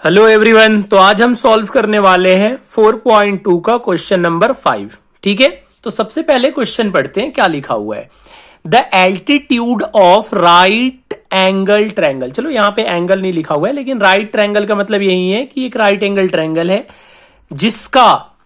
Hello everyone. तो आज हम सॉल्व करने वाले हैं 4.2 का क्वेश्चन नंबर 5। ठीक है, तो सबसे पहले क्वेश्चन पढ़ते हैं क्या लिखा हुआ है। The altitude of right angle triangle. चलो यहां पे एंगल नहीं लिखा हुआ है, लेकिन राइट ट्रायंगल का मतलब यही है कि एक राइट एंगल ट्रायंगल है जिसका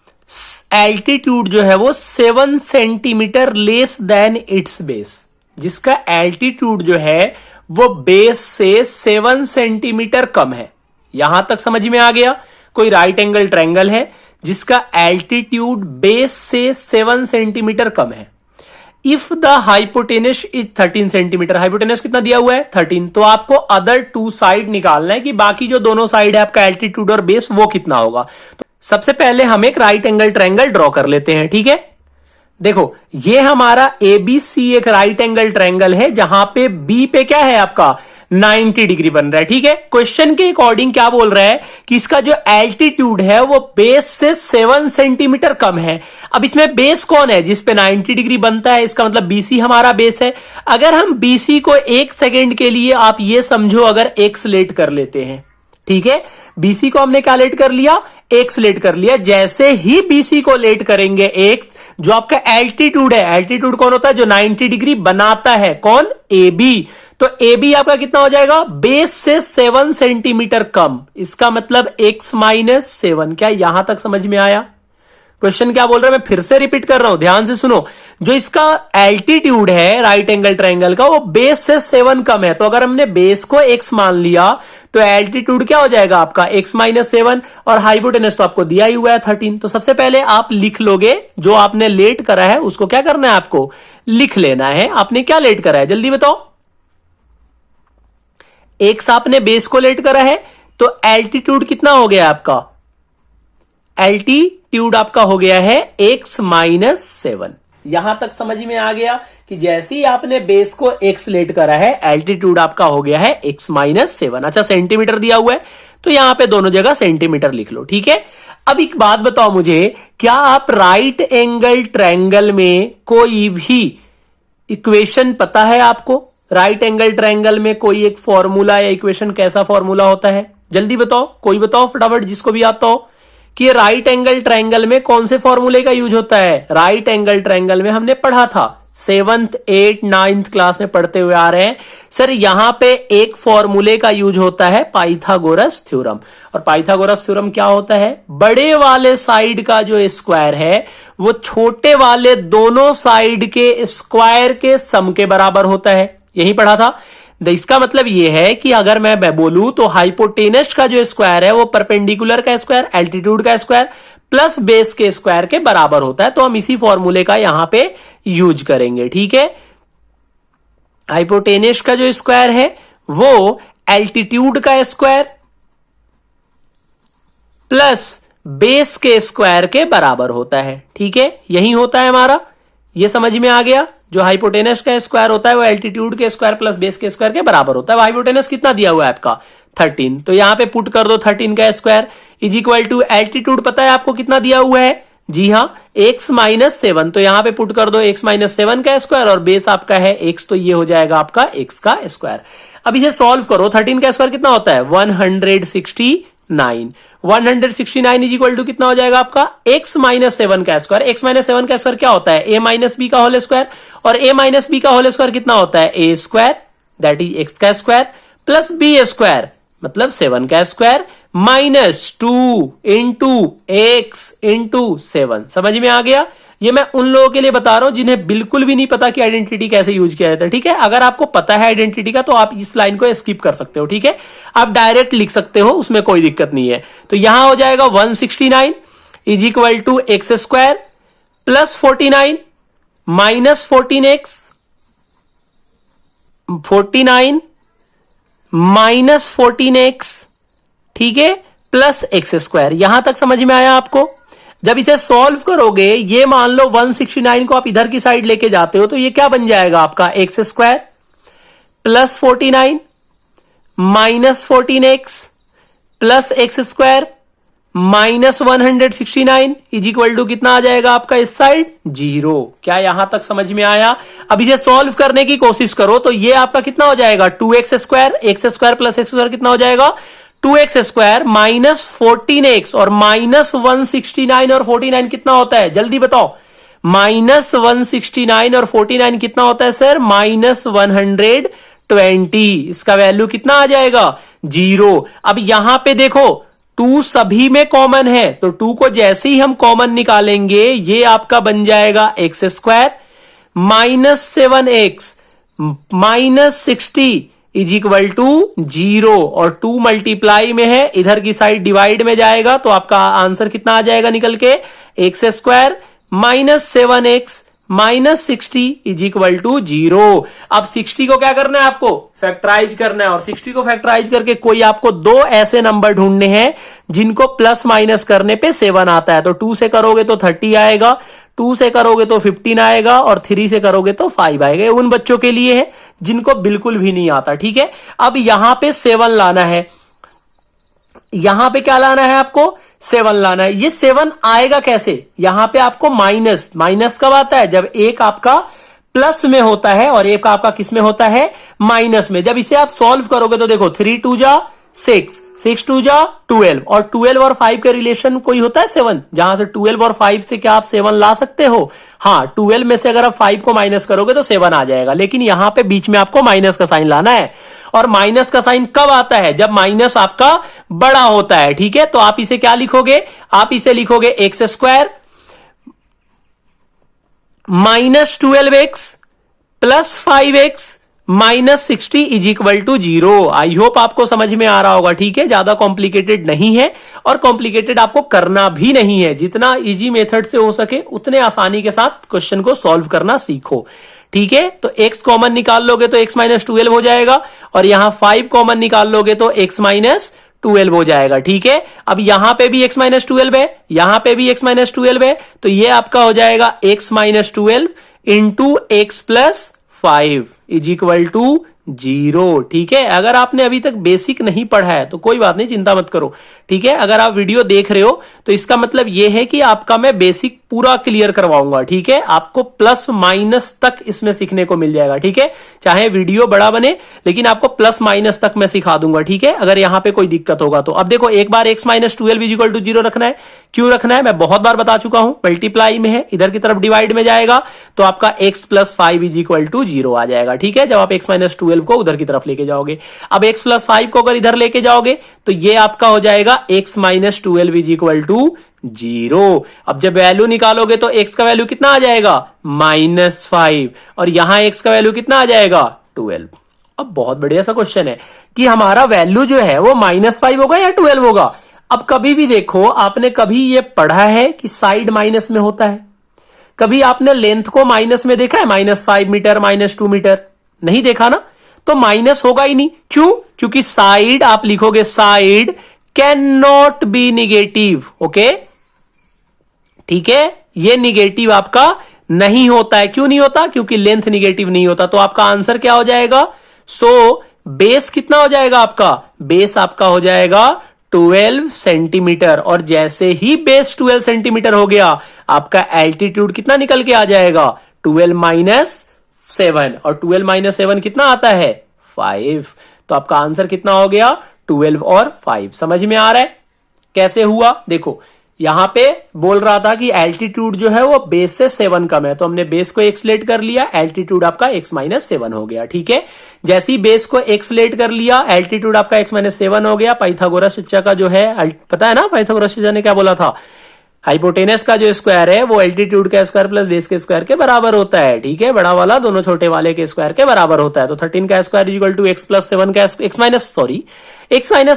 एल्टीट्यूड जो है वो 7 centimetre less than it's base. जिसका एल्टीट्यूड जो है वो बेस से 7 सेंटीमीटर कम है। यहां तक समझ में आ गया। कोई राइट एंगल ट्रायंगल है जिसका एल्टीट्यूड बेस से 7 सेंटीमीटर कम है। If the hypotenuse is 13 centimetre. Hypotenuse कितना दिया हुआ है 13। तो आपको अदर टू साइड निकालना है कि बाकी जो दोनों साइड है आपका एल्टीट्यूड और बेस वो कितना होगा। तो सबसे पहले हम एक राइट एंगल ट्रायंगल ड्रॉ कर लेते हैं। ठीक है, देखो ये हमारा एबीसी एक राइट एंगल ट्रायंगल है जहां पे बी पे क्या है आपका 90 डिग्री बन रहा है। ठीक है, क्वेश्चन के अकॉर्डिंग क्या बोल रहा है कि इसका जो एल्टीट्यूड है वो बेस से 7 सेंटीमीटर कम है। अब इसमें बेस कौन है जिस पे 90 डिग्री बनता है, इसका मतलब बीसी हमारा बेस है। अगर हम बीसी को 1 सेकेंड के लिए आप ये समझो अगर एक्स लेट कर लेते हैं। ठीक है, बीसी को हमने क्या लेट कर लिया, एक्स लेट कर लिया। जैसे ही बीसी को लेट करेंगे एक्स, जो आपका एल्टीट्यूड है, एल्टीट्यूड कौन होता है जो 90 डिग्री बनाता है, कौन, ए बी। तो ए बी आपका कितना हो जाएगा, बेस से 7 सेंटीमीटर कम। इसका मतलब x माइनस 7। क्या यहां तक समझ में आया? क्वेश्चन क्या बोल रहा है, मैं फिर से रिपीट कर रहा हूं, ध्यान से सुनो। जो इसका एल्टीट्यूड है राइट एंगल ट्रायंगल का वो बेस से 7 कम है। तो अगर हमने बेस को x मान लिया तो एल्टीट्यूड क्या हो जाएगा आपका x माइनस 7, और हाइपोटेनस तो आपको दिया ही हुआ है 13। तो सबसे पहले आप लिख लोगे, जो आपने लेट करा है उसको क्या करना है, आपको लिख लेना है। आपने क्या लेट करा है जल्दी बताओ। एक्स आपने बेस को लेट करा है, तो एल्टीट्यूड कितना हो गया आपका, एल्टीट्यूड आपका हो गया है x माइनस 7। यहां तक समझ में आ गया कि जैसे ही आपने बेस को x लेट करा है एल्टीट्यूड आपका हो गया है x माइनस 7। अच्छा, सेंटीमीटर दिया हुआ है तो यहां पे दोनों जगह सेंटीमीटर लिख लो। ठीक है, अब एक बात बताओ मुझे, क्या आप राइट एंगल ट्रायंगल में कोई भी इक्वेशन पता है आपको? राइट एंगल ट्रायंगल में कोई एक फॉर्मूला या इक्वेशन, कैसा फॉर्मूला होता है जल्दी बताओ, कोई बताओ फटाफट जिसको भी आता हो कि राइट एंगल ट्रायंगल में कौन से फॉर्मूले का यूज होता है। राइट एंगल ट्रायंगल में हमने पढ़ा था 7th 8th 9th क्लास में पढ़ते हुए आ रहे हैं सर। यहां पे एक फॉर्मूले का यूज होता है पाइथागोरस थ्योरम। और पाइथागोरस थ्योरम क्या होता है, बड़े वाले साइड का जो स्क्वायर है वो छोटे वाले दोनों साइड के स्क्वायर के सम के बराबर होता है। यही पढ़ा था। इसका मतलब यह है कि अगर मैं बोलूं तो हाइपोटेनस का जो स्क्वायर है वो परपेंडिकुलर का स्क्वायर, एल्टीट्यूड का स्क्वायर प्लस बेस के स्क्वायर के बराबर होता है। तो हम इसी फॉर्मूले का यहां पे यूज करेंगे। ठीक है, हाइपोटेनस का जो स्क्वायर है वो एल्टीट्यूड का स्क्वायर प्लस बेस के स्क्वायर के बराबर होता है। ठीक है, यही होता है हमारा, ये समझ में आ गया। जो हाइपोटेनस का स्क्वायर होता है वो एल्टीट्यूड के स्क्वायर प्लस बेस के स्क्वायर के बराबर होता है। हाइपोटेनस कितना दिया हुआ है आपका 13, तो यहां पे पुट कर दो 13 का square is equal to altitude पता है आपको कितना दिया हुआ है, जी हां x माइनस 7। तो यहां पे पुट कर दो x माइनस 7 का स्क्वायर और बेस आपका है x, तो ये हो जाएगा आपका x का स्क्वायर। अब इसे सॉल्व करो, 13 का स्क्वायर कितना होता है 169। 169 इज इक्वल टू कितना हो जाएगा आपका x माइनस 7 का स्क्वायर। x माइनस 7 का स्क्वायर क्या होता है a माइनस बी का होल स्क्वायर, और a माइनस बी का होल स्क्वायर कितना होता है a square, that is x का स्क्वायर प्लस b स्क्वायर मतलब 7 का square minus 2 into x into 7। समझ में आ गया। ये मैं उन लोगों के लिए बता रहा हूं जिन्हें बिल्कुल भी नहीं पता कि आइडेंटिटी कैसे यूज किया जाता है। ठीक है, अगर आपको पता है आइडेंटिटी का तो आप इस लाइन को स्किप कर सकते हो। ठीक है, आप डायरेक्ट लिख सकते हो, उसमें कोई दिक्कत नहीं है। तो यहां हो जाएगा 169 is equal to x square plus 49 minus 14x, 49 minus 14x, ठीक है, प्लस एक्स स्क्वायर। यहां तक समझ में आया आपको। जब इसे सॉल्व करोगे, ये मान लो 169 को आप इधर की साइड लेके जाते हो तो ये क्या बन जाएगा आपका x square plus 49 minus 14x plus x square minus 169 is equal to कितना आ जाएगा आपका इस साइड 0। क्या यहां तक समझ में आया? अब इसे सॉल्व करने की कोशिश करो तो ये आपका कितना हो जाएगा 2x square, x square plus x square कितना हो जाएगा 2x² माइनस 14x और माइनस 169 और 49 कितना होता है जल्दी बताओ। माइनस 169 और 49 कितना होता है सर, माइनस 120। इसका वैल्यू कितना आ जाएगा, 0। अब यहां पे देखो 2 सभी में कॉमन है, तो 2 को जैसे ही हम कॉमन निकालेंगे ये आपका बन जाएगा x² minus 7x minus 60 is equal to 0 और 2 मल्टीप्लाई में है, इधर की साइड डिवाइड में जाएगा तो आपका आंसर कितना आ जाएगा निकल के, x² minus 7x minus 60 is equal to 0। अब 60 को क्या करना है आपको, फैक्टराइज करना है, और 60 को फैक्टराइज करके कोई आपको 2 ऐसे नंबर ढूंढने हैं जिनको प्लस माइनस करने पे 7 आता है। तो 2 से करोगे तो 30 आएगा, 2 से करोगे तो 15 आएगा और 3 से करोगे तो 5 आएगा। उन बच्चों के लिए है जिनको बिल्कुल भी नहीं आता, ठीक है। अब यहां पे 7 लाना है, यहां पे क्या लाना है आपको, 7 लाना है। ये 7 आएगा कैसे, यहां पे आपको माइनस, माइनस कब आता है, जब एक आपका प्लस में होता है और एक आपका किस में होता है, माइनस में। जब इसे आप सॉल्व करोगे तो देखो 3 2 जा 6, 6 2 जा 12 और 12 और 5 के रिलेशन कोई होता है 7, जहां से 12 और 5 से क्या आप 7 ला सकते हो, हाँ 12 में से अगर आप 5 को माइनस करोगे तो 7 आ जाएगा, लेकिन यहां पे बीच में आपको माइनस का साइन लाना है। और माइनस का साइन कब आता है, जब माइनस आपका बड़ा होता है, ठीक है। तो आप इसे क्या लिखोगे, आप इसे लिखोगे x² minus 12x plus 5x minus 60 is equal to 0। I hope आपको समझ में आ रहा होगा, ठीक है। ज्यादा कॉम्प्लिकेटेड नहीं है और कॉम्प्लिकेटेड आपको करना भी नहीं है, जितना इजी मेथड से हो सके उतने आसानी के साथ क्वेश्चन को सॉल्व करना सीखो, ठीक है। तो x कॉमन निकाल लोगे तो x माइनस 12 हो जाएगा और यहां 5 कॉमन निकाल लोगे तो x माइनस 12 हो जाएगा, ठीक है। अब यहां पे भी x माइनस 12 है, यहां पे भी x माइनस 12 है, तो ये आपका हो जाएगा x minus 12 into x plus 5 is equal to 0, ठीक है। अगर आपने अभी तक बेसिक नहीं पढ़ा है तो कोई बात नहीं, चिंता मत करो, ठीक है। अगर आप वीडियो देख रहे हो तो इसका मतलब यह है कि आपका मैं बेसिक पूरा क्लियर करवाऊंगा, ठीक है। आपको प्लस माइनस तक इसमें सीखने को मिल जाएगा, ठीक है। चाहे वीडियो बड़ा बने लेकिन आपको प्लस माइनस तक मैं सिखा दूंगा, ठीक है। अगर यहां पे कोई दिक्कत होगा तो अब देखो, एक बार x minus 12 is equal to 0 रखना है। क्यों रखना है मैं बहुत बार बता चुका हूं, मल्टीप्लाई में है, इधर की तरफ डिवाइड में जाएगा तो आपका x plus 5 is equal to 0 आ जाएगा, ठीक है। जब आप x माइनस 12 को उधर की तरफ लेके जाओगे, अब x प्लस 5 को अगर इधर लेके जाओगे तो ये आपका हो जाएगा x minus 12 is equal to 0। अब जब वैल्यू निकालोगे तो x का वैल्यू कितना आ जाएगा, माइनस 5 और यहां x का वैल्यू कितना आ जाएगा, 12। अब बहुत बढ़िया सा क्वेश्चन है कि हमारा वैल्यू जो है वो माइनस 5 होगा या 12 होगा। अब कभी भी देखो, आपने कभी ये पढ़ा है कि साइड माइनस में होता है, कभी आपने लेंथ को माइनस में देखा है, -5 मीटर -2 मीटर, नहीं देखा ना, तो माइनस होगा ही नहीं। क्यों, क्योंकि साइड आप लिखोगे side can not be negative, okay, ठीक है। ये निगेटिव आपका नहीं होता है, क्यों नहीं होता, क्योंकि लेंथ निगेटिव नहीं होता। तो आपका आंसर क्या हो जाएगा, सो बेस कितना हो जाएगा आपका, बेस आपका हो जाएगा 12 सेंटीमीटर, और जैसे ही बेस 12 सेंटीमीटर हो गया आपका एल्टीट्यूड कितना निकल के आ जाएगा, 12 माइनस 7, और 12 माइनस 7 कितना आता है, 5। तो आपका आंसर कितना हो गया, 12 और 5। समझ में आ रहा है कैसे हुआ, देखो यहां पे बोल रहा था कि एल्टीट्यूड जो है वो बेस से 7 कम है, तो हमने बेस को x लेट कर लिया, एल्टीट्यूड आपका x माइनस 7 हो गया, ठीक है। जैसे ही बेस को x लेट कर लिया, एल्टीट्यूड आपका x माइनस 7 हो गया। पाइथागोरस शिक्षा का जो है, पता है ना पाइथागोरस शिक्षा ने क्या बोला था, हाइपोटेनस का जो स्क्वायर है वो एल्टीट्यूड का स्क्वायर प्लस बेस के स्क्वायर के बराबर होता है, ठीक है। बड़ा वाला दोनों छोटे वाले के स्क्वायर के बराबर होता है। तो 13 का square equal to x plus 7 का x माइनस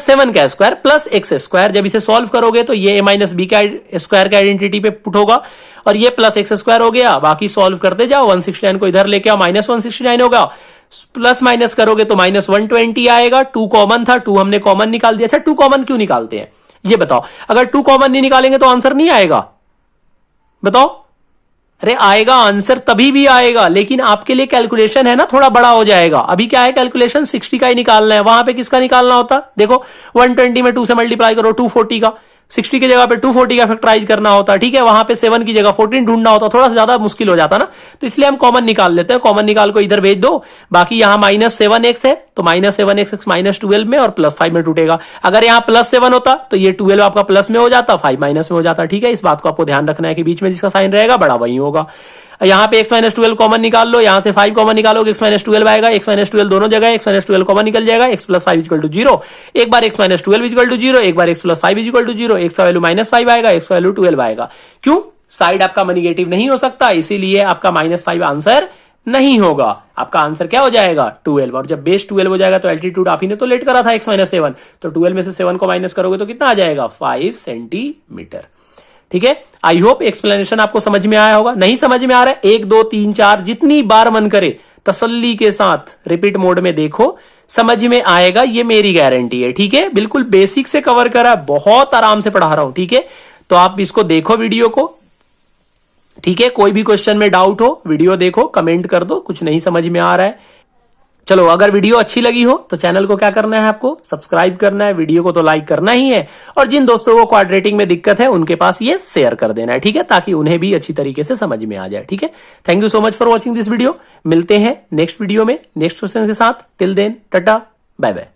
7 का स्क्वायर प्लस x स्क्वायर। जब इसे सॉल्व करोगे तो ये a माइनस बी का स्क्वायर का आइडेंटिटी पे पुट होगा और ये प्लस x स्क्वायर हो गया। बाकी सॉल्व करते जाओ, 169 को इधर लेके आओ, माइनस 169 होगा, प्लस माइनस करोगे तो माइनस 120 आएगा। 2 कॉमन था, 2 हमने कॉमन निकाल दिया। अच्छा 2 कॉमन क्यों निकालते हैं ये बताओ, अगर 2 कॉमन नहीं निकालेंगे तो आंसर नहीं आएगा, बताओ। अरे आएगा, आंसर तभी भी आएगा, लेकिन आपके लिए कैलकुलेशन है ना थोड़ा बड़ा हो जाएगा। अभी क्या है, कैलकुलेशन 60 का ही निकालना है, वहां पे किसका निकालना होता, देखो 120 में 2 से मल्टीप्लाई करो 240 का, 60 की जगह पे 240 का फैक्टराइज करना होता, ठीक है, वहां पे 7 की जगह 14 ढूंढना होता, थोड़ा सा ज्यादा मुश्किल हो जाता ना, तो इसलिए हम कॉमन निकाल लेते हैं। कॉमन निकाल को इधर भेज दो, बाकी यहां -7x है तो -7x -12 में और +5 में टूटेगा। अगर यहां +7 होता तो ये 12 आपका प्लस में हो जाता, 5 माइनस में हो जाता, ठीक है। इस बात को आपको ध्यान रखना है कि बीच में जिसका साइन रहेगा बड़ा वही होगा। यहां पे x - 12 कॉमन निकाल लो, यहां से 5 कॉमन निकालोगे, x - 12 आएगा, x - 12 दोनों जगह, x - 12 कॉमन निकल जाएगा, x + 5 = 0। एक बार x - 12 = 0, एक बार x + 5 = 0, x का वैल्यू -5 आएगा, x का वैल्यू 12 आएगा। क्यों? साइड आपका नेगेटिव नहीं हो सकता, इसीलिए आपका -5 आंसर नहीं होगा। आपका आंसर क्या हो जाएगा? 12। और जब बेस 12 हो जाएगा तो एल्टीट्यूड आप ही ने तो लेट करा था x - 7, तो 12 में से 7 को माइनस करोगे तो कितना आ जाएगा? 5 सेंटीमीटर। ठीक है, आई होप एक्सप्लेनेशन आपको समझ में आया होगा। नहीं समझ में आ रहा है, 1 2 3 4 जितनी बार मन करे तसल्ली के साथ रिपीट मोड में देखो, समझ में आएगा, ये मेरी गारंटी है। ठीक है, बिल्कुल बेसिक से कवर करा, बहुत आराम से पढ़ा रहा हूं। ठीक है, तो आप इसको देखो वीडियो को। ठीक है, कोई भी क्वेश्चन में डाउट हो वीडियो देखो, कमेंट कर दो, कुछ नहीं समझ में आ रहा है। चलो, अगर वीडियो अच्छी लगी हो तो चैनल को क्या करना है? आपको सब्सक्राइब करना है, वीडियो को तो लाइक करना ही है, और जिन दोस्तों को क्वाड्रेटिक में दिक्कत है उनके पास ये शेयर कर देना है। ठीक है, ताकि उन्हें भी अच्छी तरीके से समझ में आ जाए। ठीक है, thank you so much for watching this video. मिलते हैं नेक्स्ट वीडियो में नेक्स्ट क्वेश्चन के साथ। Till then tata, bye bye.